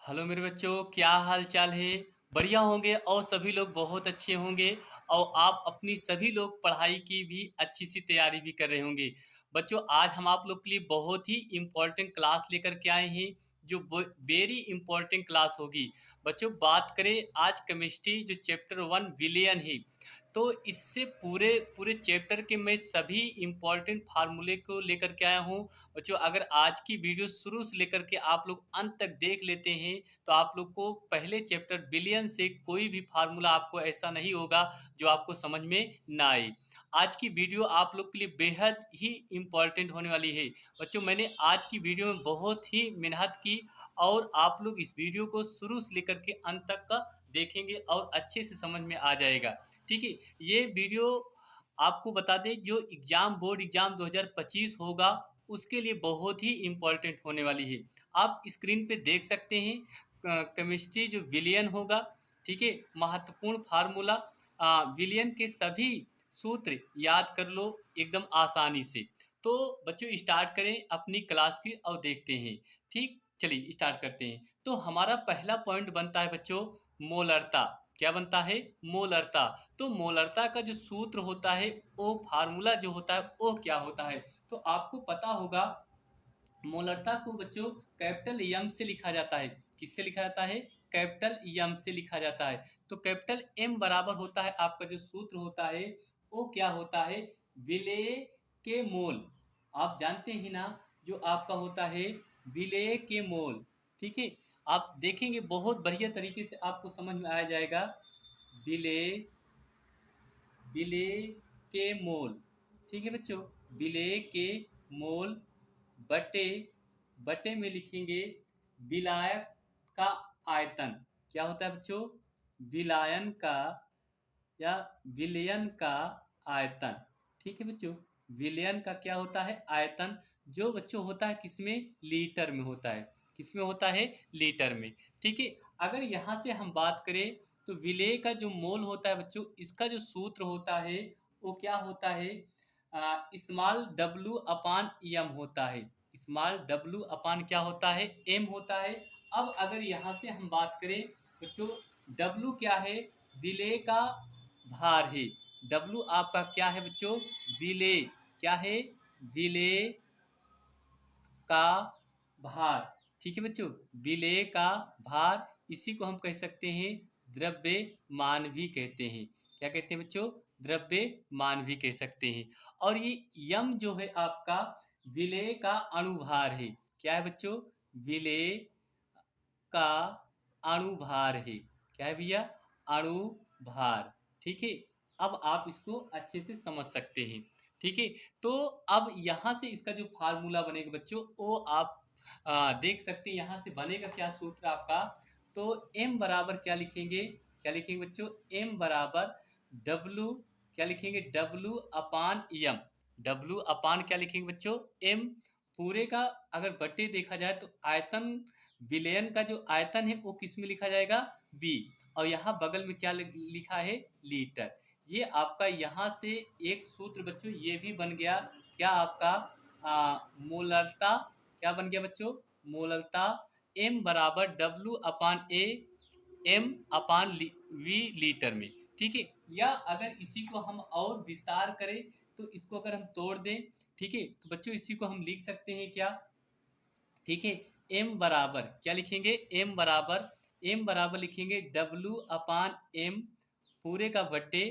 Hello मेरे बच्चों, क्या हाल चाल है। बढ़िया होंगे और सभी लोग बहुत अच्छे होंगे। और आप अपनी सभी लोग पढ़ाई की भी अच्छी सी तैयारी भी कर रहे होंगे। बच्चों, आज हम आप लोग के लिए बहुत ही इम्पोर्टेंट क्लास लेकर के आए हैं, जो वेरी इम्पोर्टेंट क्लास होगी। बच्चों, बात करें आज केमिस्ट्री जो चैप्टर 1 विलियन है, तो इससे पूरे पूरे चैप्टर के मैं सभी इम्पोर्टेंट फार्मूले को लेकर के आया हूँ। बच्चों, अगर आज की वीडियो शुरू से लेकर के आप लोग अंत तक देख लेते हैं, तो आप लोग को पहले चैप्टर बिलियन से कोई भी फार्मूला आपको ऐसा नहीं होगा जो आपको समझ में ना आए। आज की वीडियो आप लोग के लिए बेहद ही इम्पोर्टेंट होने वाली है। बच्चों, मैंने आज की वीडियो में बहुत ही मेहनत की, और आप लोग इस वीडियो को शुरू से लेकर के अंत तक का देखेंगे और अच्छे से समझ में आ जाएगा। ठीक है, ये वीडियो आपको बता दें, जो बोर्ड एग्जाम 2025 होगा उसके लिए बहुत ही इम्पोर्टेंट होने वाली है। आप स्क्रीन पे देख सकते हैं केमिस्ट्री जो विलियन होगा। ठीक है, महत्वपूर्ण फार्मूला, विलियन के सभी सूत्र याद कर लो एकदम आसानी से। तो बच्चों, स्टार्ट करें अपनी क्लास की और देखते हैं। ठीक, चलिए स्टार्ट करते हैं। तो हमारा पहला पॉइंट बनता है बच्चों मोलरता। क्या बनता है? मोलरता। तो मोलरता का जो सूत्र होता है, वो फार्मूला जो होता है वो क्या होता है? तो आपको पता होगा, मोलरता को बच्चों कैपिटल एम से लिखा जाता है। किससे लिखा जाता है? कैपिटल एम से लिखा जाता है। तो कैपिटल एम बराबर होता है, आपका जो सूत्र होता है वो क्या होता है? विलेय के मोल। आप जानते ही ना, जो आपका होता है विलेय के मोल। ठीक है, आप देखेंगे बहुत बढ़िया तरीके से आपको समझ में आ जाएगा। विलेय विलेय के मोल। ठीक है बच्चों, विलेय के मोल बटे बटे में लिखेंगे विलायक का आयतन। क्या होता है बच्चों? विलायन का या विलयन का आयतन। ठीक है बच्चों, विलयन का क्या होता है? आयतन। जो बच्चों होता है किसमें? लीटर में होता है। किसमें होता है? लीटर में। ठीक है, अगर यहाँ से हम बात करें, तो विलेय का जो मोल होता है बच्चों, इसका जो सूत्र होता है वो क्या होता है? स्मॉल डब्ल्यू अपान एम होता है। स्मॉल डब्ल्यू अपान क्या होता है? एम होता है। अब अगर यहाँ से हम बात करें बच्चों, डब्ल्यू क्या है? विलेय का भार है। डब्ल्यू आपका क्या है बच्चों? विलेय। क्या है? विलेय का भार। ठीक है बच्चों, विलेय का भार, इसी को हम कह सकते हैं द्रव्यमान भी कहते हैं। क्या कहते हैं बच्चों? द्रव्यमान भी कह सकते हैं। और ये यम जो है आपका विलेय का अणुभार है। क्या है बच्चों? विलेय का अणुभार है। क्या है भैया? अणुभार। ठीक है, अब आप इसको अच्छे से समझ सकते हैं। ठीक है, तो अब यहाँ से इसका जो फार्मूला बनेगा बच्चों, वो आप देख सकते हैं। यहाँ से बनेगा क्या सूत्र आपका? तो m बराबर क्या लिखेंगे? क्या लिखेंगे बच्चों? m बराबर w। क्या लिखेंगे? w अपान एम। w अपान क्या लिखेंगे बच्चों? m। पूरे का अगर बटे देखा जाए तो आयतन, विलयन का जो आयतन है वो किस में लिखा जाएगा? बी। और यहाँ बगल में क्या लिखा है? लीटर। ये आपका यहाँ से एक सूत्र बच्चों ये भी बन गया। क्या आपका? मोलरता। क्या बन गया बच्चों? मोलरता। m बराबर w upon A, m upon V litre में। ठीक है, या अगर इसी को हम और विस्तार करें, तो इसको अगर हम तोड़ दें, ठीक है, तो बच्चों इसी को हम लिख सकते हैं क्या? ठीक है, m बराबर क्या लिखेंगे? m बराबर लिखेंगे w अपान एम पूरे का बटे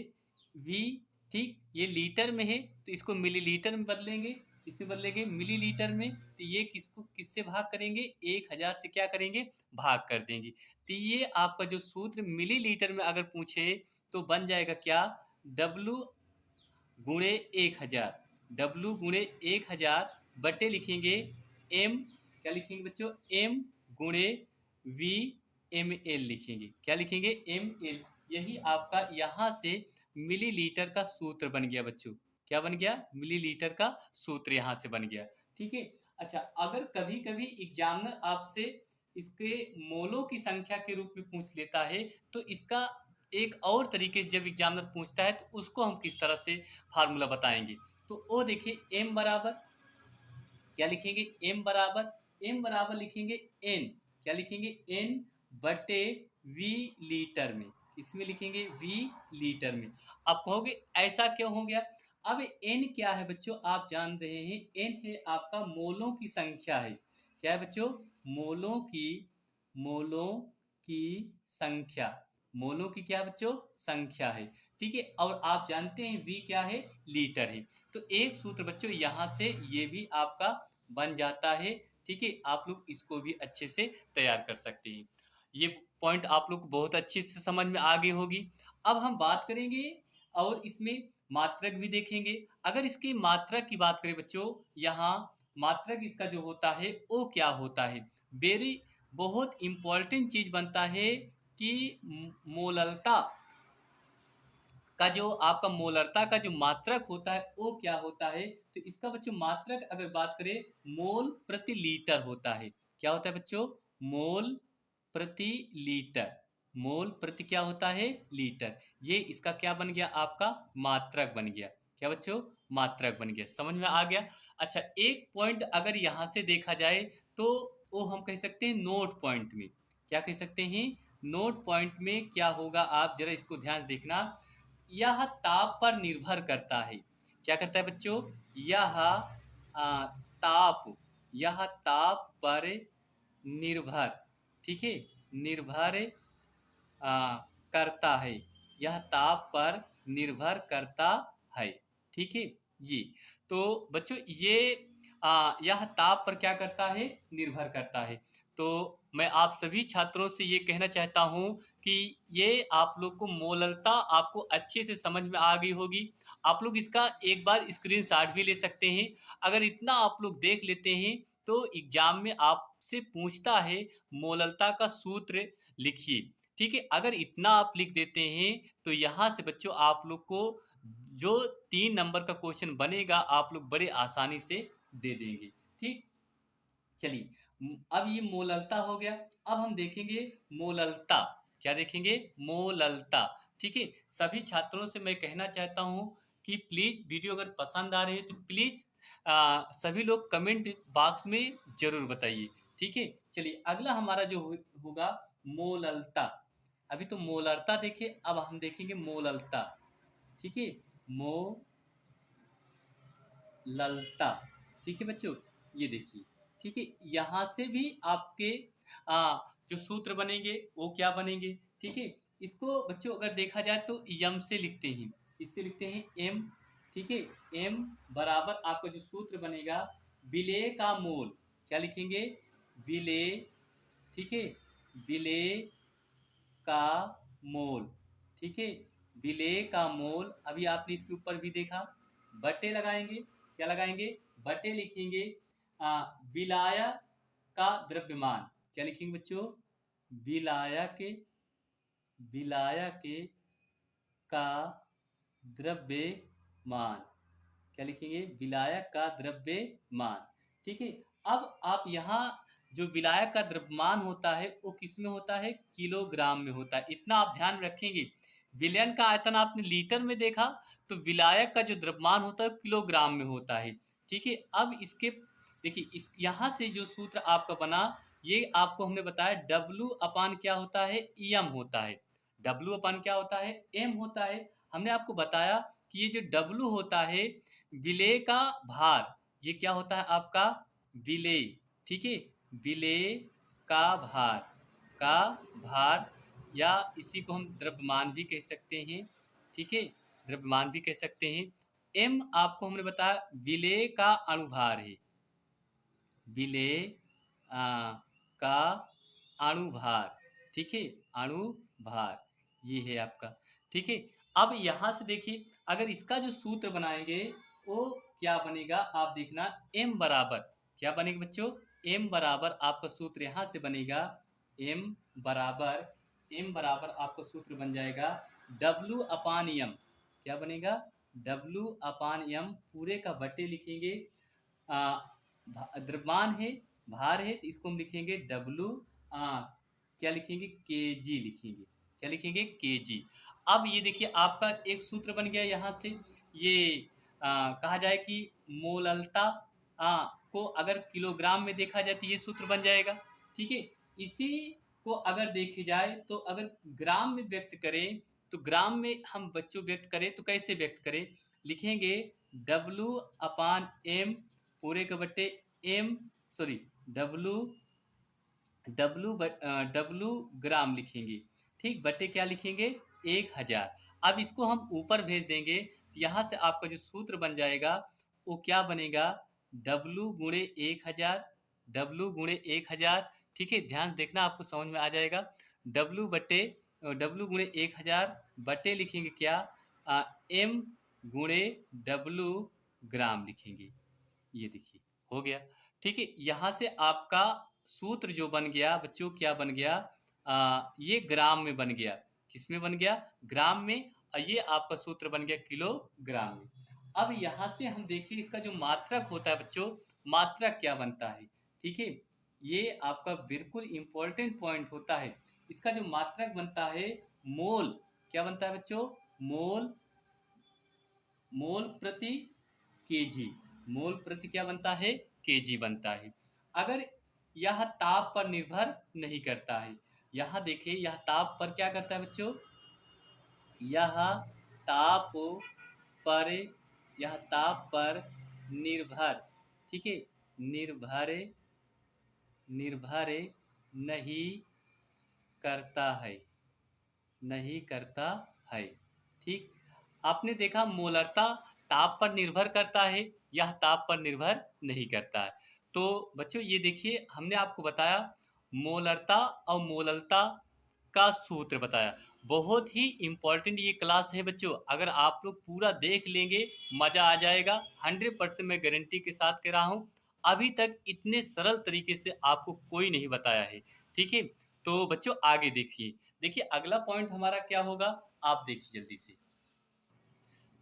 v। ठीक, ये लीटर में है तो इसको मिलीलीटर में बदलेंगे। किससे बदलेंगे? मिलीलीटर में। तो ये किसको किससे भाग करेंगे? 1000 से क्या करेंगे? भाग कर देंगे। तो ये आपका जो सूत्र मिलीलीटर में अगर पूछे तो बन जाएगा क्या? w गुणे 1000। W गुणे 1000 बटे लिखेंगे m। क्या लिखेंगे बच्चों? m गुणे v ml लिखेंगे। क्या लिखेंगे? ml। यही आपका यहाँ से मिलीलीटर का सूत्र बन गया बच्चों। क्या बन गया? मिलीलीटर का सूत्र यहाँ से बन गया। ठीक है, अच्छा, अगर कभी कभी एग्जामिनर आपसे इसके मोलों की संख्या के रूप में पूछ लेता है, तो इसका एक और तरीके से जब एग्जामिनर पूछता है तो उसको हम किस तरह से फार्मूला बताएंगे। तो वो देखिए, m बराबर क्या लिखेंगे? m बराबर लिखेंगे n। क्या लिखेंगे, एन बटे वी लीटर में, इसमें लिखेंगे वी लीटर में। आप कहोगे ऐसा क्यों हो गया? अब एन क्या है बच्चों, आप जान रहे हैं, एन है आपका मोलों की संख्या है। क्या है बच्चों? मोलों की संख्या, मोलों की क्या है बच्चों, संख्या है। ठीक है, और आप जानते हैं वी क्या है, लीटर है। तो एक सूत्र बच्चों यहाँ से ये भी आपका बन जाता है। ठीक है, आप लोग इसको भी अच्छे से तैयार कर सकते हैं। ये पॉइंट आप लोग को बहुत अच्छे से समझ में आ गई होगी। अब हम बात करेंगे और इसमें मात्रक भी देखेंगे। अगर इसकी मात्रक की बात करें बच्चों, यहाँ मात्रक इसका जो होता है वो क्या होता है, वेरी बहुत इंपॉर्टेंट चीज बनता है कि मोललता का जो आपका मोलरता का जो मात्रक होता है वो क्या होता है। तो इसका बच्चों मात्रक अगर बात करें, मोल प्रति लीटर होता है। क्या होता है बच्चों, मोल प्रति लीटर, मोल प्रति क्या होता है, लीटर। ये इसका क्या बन गया, आपका मात्रक बन गया। क्या बच्चों, मात्रक बन गया। समझ में आ गया? अच्छा, एक पॉइंट अगर यहाँ से देखा जाए तो वो हम कह सकते हैं नोट पॉइंट में। क्या कह सकते हैं, नोट पॉइंट में क्या होगा, आप जरा इसको ध्यान से देखना। यह ताप पर निर्भर करता है। क्या करता है बच्चों, यह ताप, यह ताप पर निर्भर, ठीक है, निर्भर करता है, यह ताप पर निर्भर करता है। ठीक है जी। तो बच्चों ये यह ताप पर क्या करता है, निर्भर करता है। तो मैं आप सभी छात्रों से ये कहना चाहता हूँ कि ये आप लोग को मोललता आपको अच्छे से समझ में आ गई होगी। आप लोग इसका एक बार स्क्रीनशॉट भी ले सकते हैं। अगर इतना आप लोग देख लेते हैं तो एग्जाम में आपसे पूछता है मोललता का सूत्र लिखिए। ठीक है, अगर इतना आप लिख देते हैं तो यहाँ से बच्चों आप लोग को जो 3 नंबर का क्वेश्चन बनेगा आप लोग बड़े आसानी से दे देंगे। ठीक, चलिए अब ये मोललता हो गया। अब हम देखेंगे मोललता। क्या देखेंगे, मोललता। ठीक है, सभी छात्रों से मैं कहना चाहता हूँ कि प्लीज वीडियो अगर पसंद आ रही है तो प्लीज सभी लोग कमेंट बॉक्स में जरूर बताइए। ठीक है, चलिए अगला हमारा जो होगा मोललता। अभी तो मोलरता देखे, अब हम देखेंगे मोललता। ठीक है, मोललता। ठीक है बच्चों, ये देखिए। ठीक है, यहाँ से भी आपके जो सूत्र बनेंगे वो क्या बनेंगे। ठीक है, इसको बच्चों अगर देखा जाए तो यम से लिखते हैं, इससे लिखते हैं एम। ठीक है, एम बराबर आपका जो सूत्र बनेगा विलेय का मोल। क्या लिखेंगे, विलेय। ठीक है, विलेय का मोल। ठीक है, विलेय का मोल। अभी आपने इसके ऊपर भी देखा, बटे लगाएंगे। क्या लगाएंगे, बटे लिखेंगे विलाय का द्रव्यमान। क्या लिखेंगे बच्चों, विलाय के, विलाय के का द्रव्यमान। क्या लिखेंगे, विलायक का द्रव्यमान। ठीक है, अब आप यहाँ जो विलायक का द्रव्यमान होता है वो किस में होता है, किलोग्राम में होता है। इतना आप ध्यान रखेंगे। विलयन का आयतन आपने लीटर में देखा, तो विलायक का जो द्रव्यमान होता है किलोग्राम में होता है। ठीक है, अब इसके देखिए, इस यहाँ से जो सूत्र आपका बना, ये आपको हमने बताया डब्लू अपान क्या होता है, एम होता है। डब्लू अपान क्या होता है, एम होता है। हमने आपको बताया कि ये जो डब्लू होता है, विलेय का भार, ये क्या होता है आपका, विलेय। ठीक है, विलेय का भार, का भार, या इसी को हम द्रव्यमान भी कह सकते हैं। ठीक है, द्रव्यमान भी कह सकते हैं। एम आपको हमने बताया विलेय का अणुभार है, विलेय का अणुभार। ठीक है, अणुभार ये है आपका। ठीक है, अब यहाँ से देखिए, अगर इसका जो सूत्र बनाएंगे वो क्या बनेगा, आप देखना। m बराबर क्या बनेगा बच्चों, m बराबर आपका सूत्र यहाँ से बनेगा, m बराबर, m बराबर आपका सूत्र बन जाएगा w अपान m। क्या बनेगा, w अपान m, पूरे का बटे लिखेंगे। द्रव्यमान है, भार है, तो इसको हम लिखेंगे डब्लू, क्या लिखेंगे, के जी लिखेंगे। क्या लिखेंगे, के जी। अब ये देखिए आपका एक सूत्र बन गया यहाँ से। ये कहा जाए कि मोललता को अगर किलोग्राम में देखा जाए तो ये सूत्र बन जाएगा। ठीक है, इसी को अगर देखी जाए तो अगर ग्राम में व्यक्त करें तो ग्राम में हम बच्चों व्यक्त करें तो कैसे व्यक्त करें? लिखेंगे डब्लू अपान एम पूरे के बट्टे M, sorry, W W W gram लिखेंगे, ठीक, बटे क्या लिखेंगे? 1000। अब इसको हम ऊपर भेज देंगे, यहाँ से आपका जो सूत्र बन जाएगा वो क्या बनेगा? डब्लू गुणे 1000, डब्लू गुणे 1000, ठीक है, ध्यान देखना आपको समझ में आ जाएगा। डब्लू गुणे 1000 बटे लिखेंगे क्या? एम गुणे डब्लू ग्राम लिखेंगे। ये देखिए हो गया, ठीक है। यहाँ से आपका सूत्र जो बन गया बच्चों, क्या बन गया? ये ग्राम में बन गया। किस में बन गया? ग्राम में। और ये आपका सूत्र बन गया किलोग्राम में। अब यहाँ से हम देखिए इसका जो मात्रक होता है बच्चों, मात्रक क्या बनता है, ठीक है, ये आपका बिल्कुल इंपॉर्टेंट पॉइंट होता है। इसका जो मात्रक बनता है मोल, क्या बनता है बच्चों? मोल, मोल प्रति केजी, मोल प्रति क्या बनता है? केजी बनता है। अगर यह ताप पर निर्भर नहीं करता है, यहाँ देखिए यह ताप पर क्या करता है बच्चों? यह ताप पर, यह ताप पर निर्भर, ठीक है, निर्भर, निर्भर नहीं करता है, नहीं करता है, ठीक। आपने देखा मोलरता ताप पर निर्भर करता है, यह ताप पर निर्भर नहीं करता है। तो बच्चों ये देखिए हमने आपको बताया मोलरता और मोललता का सूत्र बताया। बहुत ही इंपॉर्टेंट ये क्लास है बच्चों, अगर आप लोग पूरा देख लेंगे मजा आ जाएगा। 100% मैं गारंटी के साथ कह रहा हूँ, अभी तक इतने सरल तरीके से आपको कोई नहीं बताया है, ठीक है। तो बच्चों आगे देखिए, देखिए अगला पॉइंट हमारा क्या होगा, आप देखिए जल्दी से।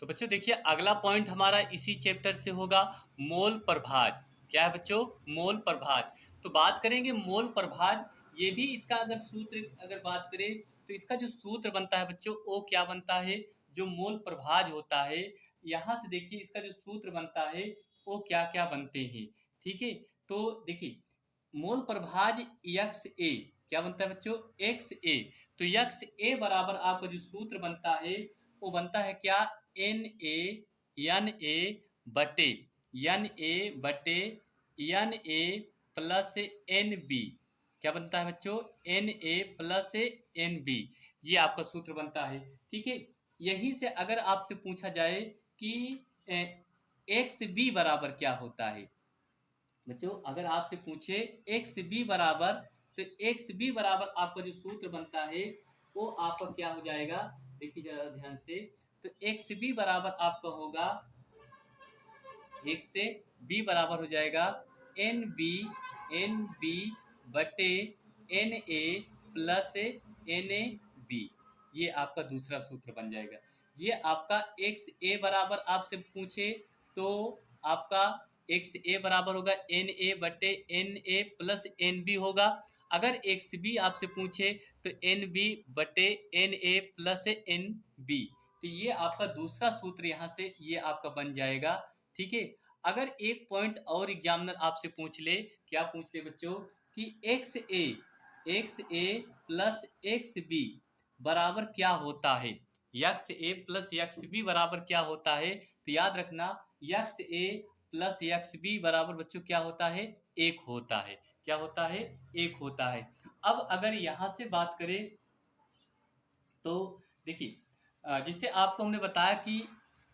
तो बच्चों देखिए अगला पॉइंट हमारा इसी चैप्टर से होगा मोल प्रभाज। क्या है बच्चों? मोल प्रभाज। तो बात करेंगे मोल प्रभाज, ये भी इसका अगर सूत्र अगर बात करें तो इसका जो सूत्र बनता है बच्चों वो क्या बनता है? जो मोल प्रभाज होता है, यहाँ से देखिए इसका जो सूत्र बनता है वो क्या क्या बनते हैं, ठीक है। तो देखिए मोल प्रभाज यक्स ए, क्या बनता है बच्चों? एक्स ए। तो यक्स ए बराबर आपका जो सूत्र बनता है वो बनता है क्या? एन ए बटे एन ए बटे n A plus n B. क्या बनता है बच्चों? N A plus n B, ये आपका सूत्र बनता है, ठीक है। यहीं से अगर आपसे पूछा जाए कि एक्स बी बराबर क्या होता है बच्चों, अगर आपसे पूछे एक्स बी बराबर, तो एक्स बी बराबर आपका जो सूत्र बनता है वो आपका क्या हो जाएगा? देखिए जरा ध्यान से। तो एक्स बी बराबर आपका होगा, एक्स से बी बराबर हो जाएगा एन बी बटे n A plus n A B, ये आपका दूसरा सूत्र बन जाएगा। ये आपका एक्स ए बराबर आपसे पूछे तो आपका एक्स ए बराबर होगा एन ए बटे n A plus n B होगा। अगर एक्स बी आपसे पूछे तो एन बी बटे n A plus n B, तो ये आपका दूसरा सूत्र यहाँ से ये आपका बन जाएगा, ठीक है। अगर एक पॉइंट और एग्जामिनर आपसे पूछ ले, क्या पूछ ले बच्चों, कि एक्स ए प्लस एक्स बी बराबर क्या होता है? यक्स ए प्लस यक्स बी बराबर क्या होता है? तो याद रखना यक्स ए प्लस यक्स बी बराबर बच्चों क्या होता है? एक होता है। क्या होता है? एक होता है। अब अगर यहाँ से बात करें तो देखिए जिससे आपको हमने बताया कि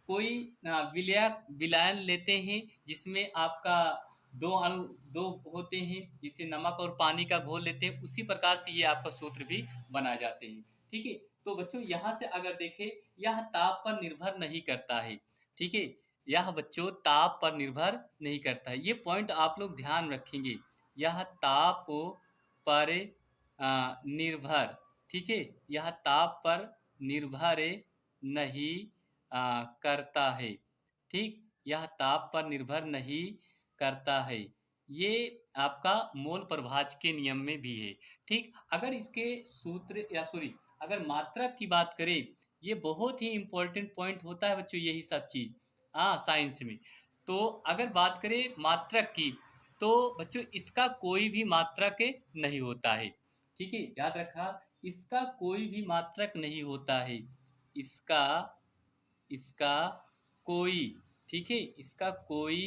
कोई विलायन लेते हैं जिसमें आपका दो अणु, दो होते हैं, जिसे नमक और पानी का घोल लेते हैं, उसी प्रकार से ये आपका सूत्र भी बनाए जाते हैं, ठीक है। तो बच्चों यहाँ से अगर देखें, यह ताप पर निर्भर नहीं करता है, ठीक है, यह बच्चों ताप पर निर्भर नहीं करता है। ये पॉइंट आप लोग ध्यान रखेंगे, यह ताप पर निर्भर, ठीक है, यह ताप पर निर्भर नहीं करता है, ठीक, यह ताप पर निर्भर नहीं करता है। ये आपका मोल प्रभाज के नियम में भी है, ठीक। अगर इसके सूत्र या सॉरी अगर मात्रक की बात करें, ये बहुत ही इंपॉर्टेंट पॉइंट होता है बच्चों, यही सब चीज हाँ साइंस में। तो अगर बात करें मात्रक की, तो बच्चों इसका कोई भी मात्रक नहीं होता है। ठीक है, याद रखा, इसका कोई भी मात्रक नहीं होता है। इसका इसका कोई, ठीक है, इसका कोई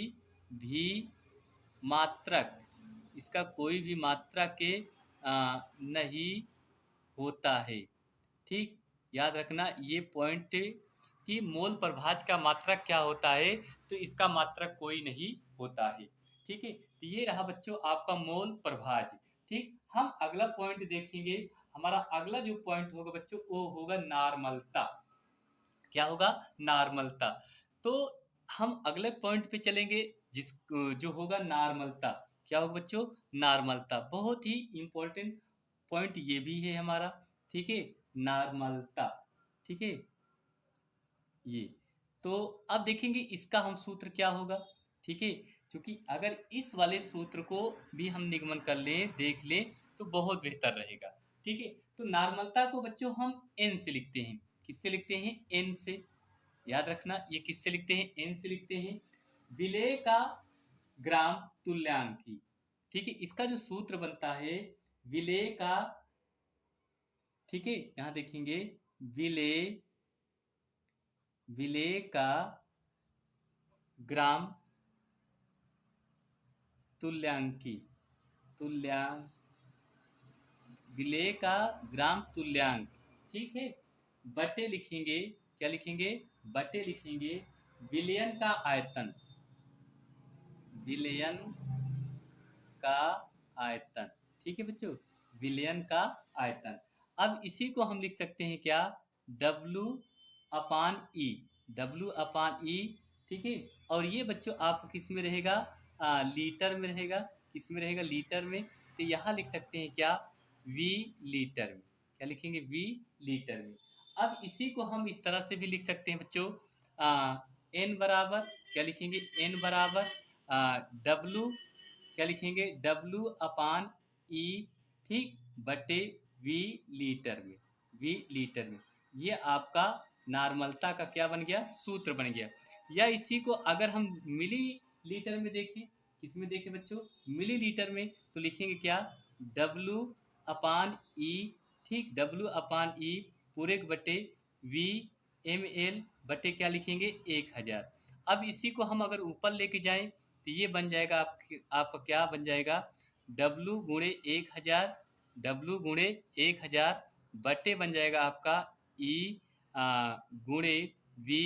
भी मात्रक, इसका कोई भी मात्रक नहीं होता है। ठीक, याद रखना ये पॉइंट कि मोल प्रभाज का मात्रक क्या होता है, तो इसका मात्रक कोई नहीं होता है। ठीक है, तो ये रहा बच्चों आपका मोल प्रभाज। ठीक, हम अगला पॉइंट देखेंगे। हमारा अगला जो पॉइंट होगा बच्चों वो होगा नॉर्मलता। क्या होगा? नॉर्मलता। तो हम अगले पॉइंट पे चलेंगे जिस जो होगा नॉर्मलता। क्या होगा बच्चों? नॉर्मलता। बहुत ही इंपॉर्टेंट पॉइंट ये भी है हमारा। ठीक है, नॉर्मलता। ठीक है, ये तो अब देखेंगे इसका हम सूत्र क्या होगा। ठीक है, क्योंकि अगर इस वाले सूत्र को भी हम निगमन कर लें, देख लें, तो बहुत बेहतर रहेगा। ठीक है, तो नॉर्मलता को बच्चों हम एन से लिखते हैं। किससे लिखते हैं? एन से। याद रखना ये किससे लिखते हैं? एन से लिखते हैं। विलेय का ग्राम तुल्यांकी। ठीक है, इसका जो सूत्र बनता है विलेय का, ठीक है, यहां देखेंगे विलेय, विलेय का ग्राम तुल्यांकी, तुल्यांक, विलेय का ग्राम तुल्यांक। ठीक है, बटे लिखेंगे, क्या लिखेंगे? बटे लिखेंगे विलयन का आयतन, विलयन का आयतन। ठीक है बच्चों, विलयन का आयतन। अब इसी को हम लिख सकते हैं क्या? W अपान ई, W अपान ई। ठीक है, और ये बच्चों आपको किस में रहेगा? लीटर में रहेगा। किस में रहेगा? लीटर में। तो यहाँ लिख सकते हैं क्या? V लीटर में। क्या लिखेंगे? V लीटर में। अब इसी को हम इस तरह से भी लिख सकते हैं बच्चों, N बराबर, क्या लिखेंगे? N बराबर W, क्या लिखेंगे? W अपान ई, ठीक, बटे V लीटर में, V लीटर में। ये आपका नॉर्मलता का क्या बन गया? सूत्र बन गया। या इसी को अगर हम मिली लीटर में देखें, किसमें देखें बच्चों? मिली लीटर में, तो लिखेंगे क्या? W अपान ई, ठीक, W अपान ई पूरे के बटे V ml बटे क्या लिखेंगे? 1000। अब इसी को हम अगर ऊपर लेके जाएं तो ये बन जाएगा आपका क्या बन जाएगा? W गुणे 1000, W गुणे 1000 बटे बन जाएगा आपका E गुणे V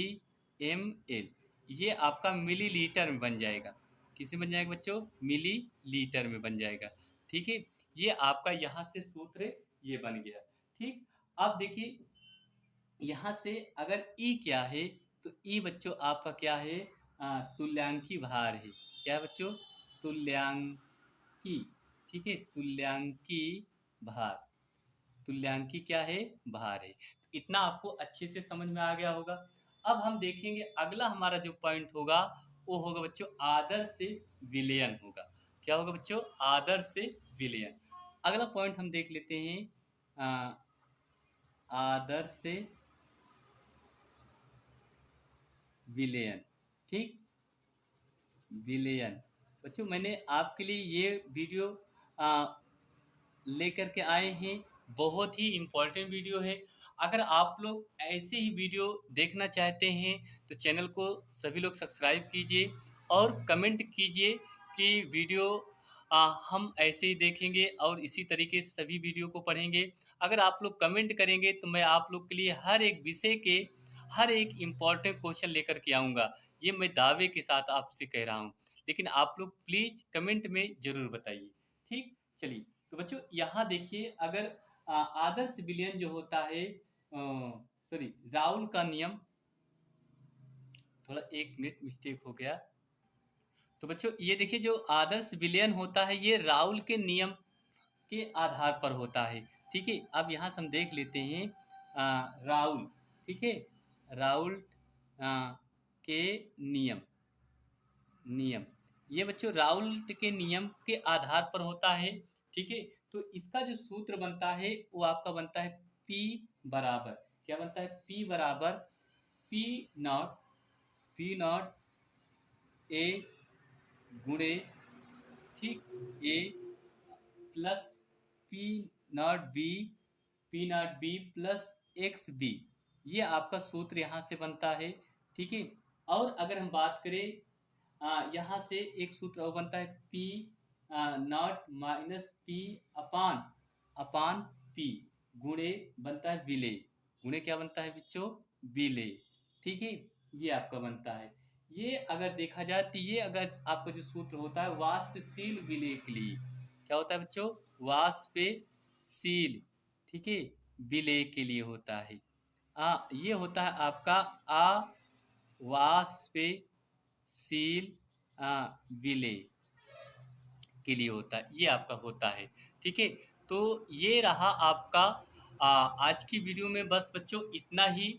ml। ये आपका मिली लीटर में बन जाएगा। किसे बन जाएगा बच्चों? मिली लीटर में बन जाएगा। ठीक है, ये आपका यहाँ से सूत्र ये बन गया। ठीक, अब देखिए यहाँ से अगर ई क्या है, तो ई बच्चों आपका क्या है? तुल्यांकी भार है। क्या है बच्चों? तुल्यांकी। ठीक है, तुल्यांकी भार, तुल्यांकी क्या है? भार है। इतना आपको अच्छे से समझ में आ गया होगा। अब हम देखेंगे अगला हमारा जो पॉइंट होगा वो होगा बच्चों आदर्श से विलयन होगा। क्या होगा बच्चों? आदर्श से विलयन। अगला पॉइंट हम देख लेते हैं, आदर्श से विलयन। ठीक, विलयन। बच्चों मैंने आपके लिए ये वीडियो लेकर के आए हैं। बहुत ही इम्पोर्टेंट वीडियो है। अगर आप लोग ऐसे ही वीडियो देखना चाहते हैं तो चैनल को सभी लोग सब्सक्राइब कीजिए और कमेंट कीजिए कि वीडियो हम ऐसे ही देखेंगे और इसी तरीके से सभी वीडियो को पढ़ेंगे। अगर आप लोग कमेंट करेंगे तो मैं आप लोग के लिए हर एक विषय के हर एक इम्पॉर्टेंट क्वेश्चन लेकर के आऊँगा। ये मैं दावे के साथ आपसे कह रहा हूँ। लेकिन आप लोग प्लीज़ कमेंट में ज़रूर बताइए। ठीक, चलिए तो बच्चों यहाँ देखिए, अगर आदर्श विलयन जो होता है, सॉरी, राउल का नियम, थोड़ा एक मिनट मिस्टेक हो गया। तो बच्चों ये देखिए जो आदर्श विलयन होता है ये राउल के नियम के आधार पर होता है। ठीक है, अब यहाँ से हम देख लेते हैं राउल, ठीक है, राउल के नियम, नियम, ये बच्चों राउल्ट के नियम के आधार पर होता है। ठीक है, तो इसका जो सूत्र बनता है वो आपका बनता है P बराबर, क्या बनता है? P बराबर P not, P not A गुणे ठीक। A plus P not B, P not B plus X B, ये आपका सूत्र यहाँ से बनता है। ठीक है। और अगर हम बात करें यहाँ से एक सूत्र और बनता है, P not minus P upon upon P, गुणे बनता है विले, गुणे क्या बनता है बच्चों, विले। ठीक है। ये आपका बनता है। ये अगर देखा जाए तो ये अगर आपका जो सूत्र होता है वाष्पशील विलेय के लिए, क्या होता है बच्चों, वाष्पशील, ठीक है, विलेय के लिए होता है। ये होता है आपका अवाष्पशील विलेय के लिए होता है, ये आपका होता है। ठीक है। तो ये रहा आपका आज की वीडियो में बस बच्चों इतना ही।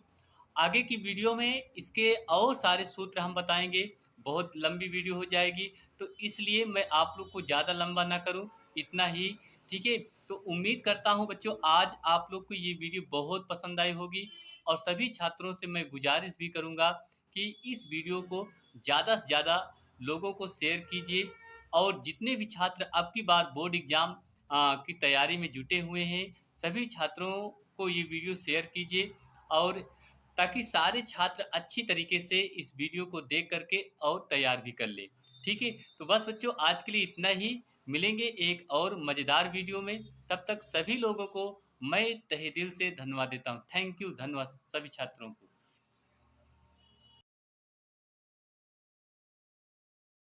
आगे की वीडियो में इसके और सारे सूत्र हम बताएंगे, बहुत लंबी वीडियो हो जाएगी, तो इसलिए मैं आप लोग को ज़्यादा लंबा ना करूं, इतना ही। ठीक है। तो उम्मीद करता हूं बच्चों आज आप लोग को ये वीडियो बहुत पसंद आई होगी, और सभी छात्रों से मैं गुजारिश भी करूंगा कि इस वीडियो को ज़्यादा से ज़्यादा लोगों को शेयर कीजिए, और जितने भी छात्र अब की बार बोर्ड एग्जाम की तैयारी में जुटे हुए हैं, सभी छात्रों को ये वीडियो शेयर कीजिए, और ताकि सारे छात्र अच्छी तरीके से इस वीडियो को देख करके और तैयार भी कर ले। ठीक है। तो बस बच्चों आज के लिए इतना ही, मिलेंगे एक और मज़ेदार वीडियो में। तब तक सभी लोगों को मैं तहे दिल से धन्यवाद देता हूँ। थैंक यू, धन्यवाद सभी छात्रों को।